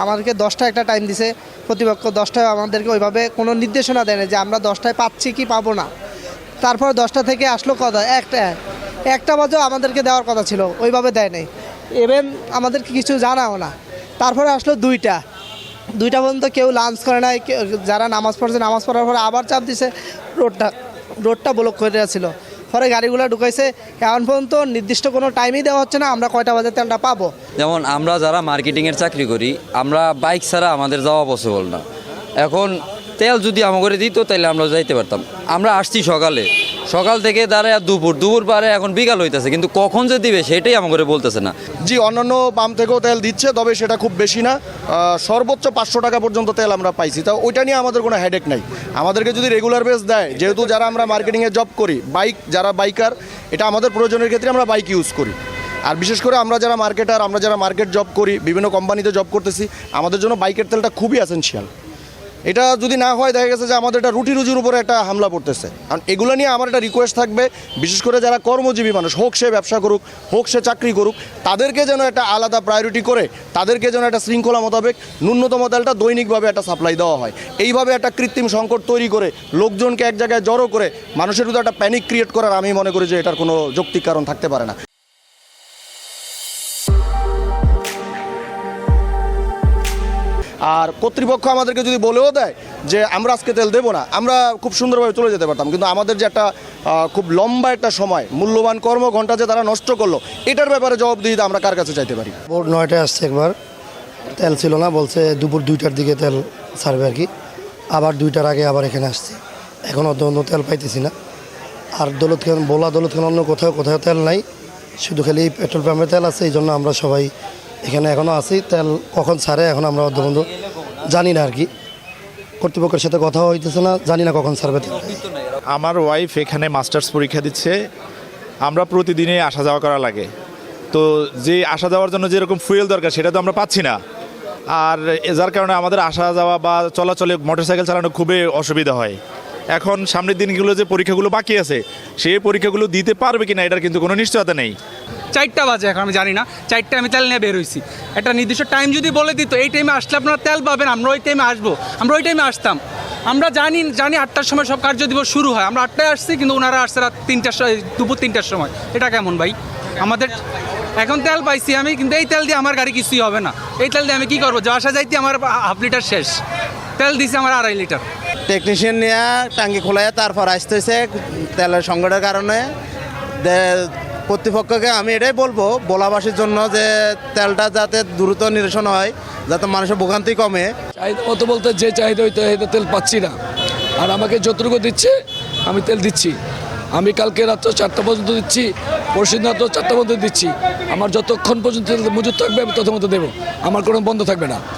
আমাদেরকে 10টায় একটা টাইম দিছে প্রতিপক্ষ, 10টায় আমাদেরকে ওইভাবে কোনো নির্দেশনা দেয় না যে আমরা 10টায় পাচ্ছি কি পাবো না। তারপর 10টা থেকে আসলো কথা একটা বাজেও আমাদেরকে দেওয়ার কথা ছিল, ওইভাবে দেয় নাই। ইভেন আমাদেরকে কিছু জানাও না। তারপরে আসলো 2টা পর্যন্ত কেউ লাঞ্চ করে নাই, যারা নামাজ পড়ছে নামাজ পড়ার পরে আবার চাপ দিছে, রোডটা ব্লক করে দেওয়া ছিল। পরে গাড়িগুলো ঢুকাইছে। এখন পর্যন্ত নির্দিষ্ট কোনো টাইমই দেওয়া হচ্ছে না আমরা কয়টা বাজে তেলটা পাবো। যেমন আমরা যারা মার্কেটিংয়ের চাকরি করি, আমরা বাইক ছাড়া আমাদের যাওয়া পসিবল না। এখন তেল যদি আমাকে দিত তাহলে আমরা যাইতে পারতাম। আমরা আসছি সকাল থেকে দাঁড়ায় দুপুর পারে এখন বিকাল হইতেছে, কিন্তু কখন যে দিবে সেটাই আমাকে বলতেছে না। জি, অন্যান্য পাম্প থেকেও তেল দিচ্ছে, তবে সেটা খুব বেশি না। সর্বোচ্চ 500 টাকা পর্যন্ত তেল আমরা পাইছি। তা ওইটা নিয়ে আমাদের কোনো হেডেক নাই। আমাদেরকে যদি রেগুলার বেস দেয়, যেহেতু যারা আমরা মার্কেটিংয়ে জব করি, যারা বাইকার, এটা আমাদের প্রয়োজনের ক্ষেত্রে আমরা বাইক ইউজ করি। আর বিশেষ করে আমরা যারা মার্কেটার, আমরা যারা মার্কেট জব করি, বিভিন্ন কোম্পানিতে জব করতেছি, আমাদের জন্য বাইকের তেলটা খুবই এসেনশিয়াল। এটা যদি না হয় দেখা গেছে যে আমাদের এটা রুজির উপরে একটা হামলা পড়তেছে। কারণ এগুলো নিয়ে আমার একটা রিকোয়েস্ট থাকবে, বিশেষ করে যারা কর্মজীবী মানুষ, হোক সে ব্যবসা করুক, হোক সে চাকরি করুক, তাদেরকে যেন একটা আলাদা প্রায়োরিটি করে, তাদেরকে যেন একটা শৃঙ্খলা মোতাবেক ন্যূনতম তেলটা দৈনিকভাবে একটা সাপ্লাই দেওয়া হয়। এইভাবে একটা কৃত্রিম সংকট তৈরি করে লোকজনকে এক জায়গায় জড়ো করে মানুষের ভিতরে একটা প্যানিক ক্রিয়েট করার আমি মনে করি যে এটার কোনো যৌক্তিক কারণ থাকতে পারে না। আর কর্তৃপক্ষ আমাদেরকে যদি বলেও দেয় যে আমরা আজকে তেল দেবো না, আমরা খুব সুন্দরভাবে চলে যেতে পারতাম। কিন্তু আমাদের যে একটা খুব লম্বা একটা সময়, মূল্যবান কর্মঘণ্টা যে তারা নষ্ট করলো, এটার ব্যাপারে জবাবদিহিতা আমরা কার কাছে চাইতে পারি? ভোর 9টায় আসছে, একবার তেল ছিল না, বলছে দুপুর 2টার দিকে তেল ছাড়বে আর কি। আবার 2টার আগে আবার এখানে আসছে, এখন অন্য তেল পাইতেছি না। আর দৌলত খান অন্য কোথাও তেল নাই, শুধু খালি পেট্রোল পাম্পের তেল আছে। এই জন্য আমরা সবাই এখানে এখনও আছি। তেল কখন ছাড়ে এখন আমরা অর্ধবন্ধ জানি না আর কি। কর্তৃপক্ষের সাথে কথা হইতেছে না, জানি না কখন ছাড়বে। আমার ওয়াইফ এখানে মাস্টার্স পরীক্ষা দিচ্ছে। আমরা প্রতিদিনই আসা যাওয়া করা লাগে, তো যে আসা যাওয়ার জন্য যেরকম ফুয়েল দরকার সেটা তো আমরা পাচ্ছি না। আর যার কারণে আমাদের আসা যাওয়া বা চলাচলে মোটরসাইকেল চালানো খুবই অসুবিধা হয়। এখন সামনের দিনগুলো যে পরীক্ষাগুলো বাকি আছে, সেই পরীক্ষাগুলো দিতে পারবে কিনা এটার কিন্তু কোনো নিশ্চয়তা নেই। 4টা বাজে, এখন আমি জানি না। 4টায় আমি তেল নিয়ে বের হয়েছি। একটা নির্দিষ্ট টাইম যদি বলে দিত এই টাইমে আসলে আপনারা তেল পাবেন, আমরা ওই টাইমে আসবো, আমরা ওই টাইমে আসতাম। আমরা জানি 8টার সময় সব কার্য দিবস শুরু হয়, আমরা 8টায় আসছি, কিন্তু ওনারা আসছে রাত 3টার সময়, দুপুর 3টার সময়। এটা কেমন ভাই? আমাদের এখন তেল পাইছি আমি, কিন্তু এই তেল দিয়ে আমার গাড়ি কিছুই হবে না। এই তেল দিয়ে আমি কী করবো? আসা যাইতে আমার হাফ লিটার শেষ, তেল দিছি আমার 2.5 লিটার। টেকনিশিয়ান নিয়ে টাঙ্কি খোলাইয়া তারপর আসতেছে তেলের সংকটের কারণে। কর্তৃপক্ষকে আমি এটাই বলবো, বলাবাসীর জন্য, যে তেলটা যাতে দ্রুত নিরসন হয়, যাতে মানুষের ভোগান্তি কমে। চাহিদা মতো বলতে যে চাহিদা হইতে তেল পাচ্ছি না। আর আমাকে যতটুকু দিচ্ছে আমি তেল দিচ্ছি। আমি কালকে রাত্র 4টা পর্যন্ত দিচ্ছি, পরশুদিন রাত্র 4টা পর্যন্ত দিচ্ছি। আমার যতক্ষণ পর্যন্ত মজুদ থাকবে আমি তত মতো দেবো, আমার কোনো বন্ধ থাকবে না।